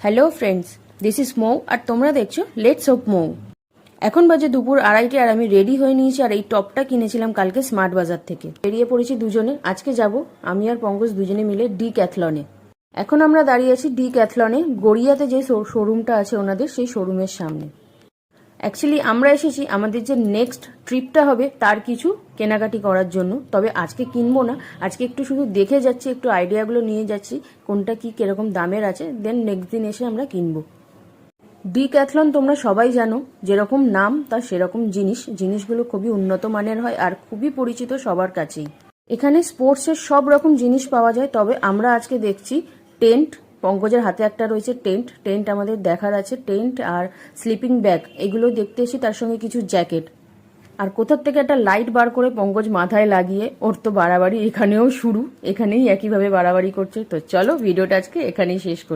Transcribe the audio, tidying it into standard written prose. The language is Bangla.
হ্যালো ফ্রেন্ডস, দিস ইজ মৌ আর তোমরা দেখছো লেটস হোপ মৌ। এখন বাজে দুপুর 2:30 আর আমি রেডি হয়ে নিয়েছি। আর এই টপটা কিনেছিলাম কালকে স্মার্ট বাজার থেকে। বেরিয়ে পড়েছি দুজনে। আজকে যাব আমি আর পঙ্কজ দুজনে মিলে ডিক্যাথলনে। এখন আমরা দাঁড়িয়ে আছি ডিক্যাথলনে, গড়িয়াতে যে শোরুমটা আছে ওনাদের, সেই শোরুমের সামনে। অ্যাকচুয়ালি আমরা এসেছি আমাদের যে নেক্সট ট্রিপটা হবে তার কিছু কেনাকাটি করার জন্য। তবে আজকে কিনবো না, আজকে একটু শুধু দেখে যাচ্ছি, একটু আইডিয়াগুলো নিয়ে যাচ্ছি কোনটা কি কিরকম দামের আছে, দেন নেক্সট দিন এসে আমরা কিনবো। ডিক্যাথলন তোমরা সবাই জানো, যেরকম নাম তার সেরকম জিনিসগুলো খুবই উন্নত মানের হয় আর খুবই পরিচিত সবার কাছেই। এখানে স্পোর্টসের সব রকম জিনিস পাওয়া যায়। তবে আমরা আজকে দেখছি টেন্ট, পঙ্কজের হাতে একটা রয়েছে টেন্ট আমাদের দেখার আছে। টেন্ট আর স্লিপিং ব্যাগ এগুলো দেখতে এসেছি, তার সঙ্গে কিছু জ্যাকেট। আর কোথার থেকে একটা লাইট বার করে পঙ্কজ মাথায় লাগিয়ে, ওর তো বাড়াবাড়ি এখানেও শুরু, এখানেই একইভাবে বাড়াবাড়ি করছে। তো চলো ভিডিওটা আজকে এখানেই শেষ করি।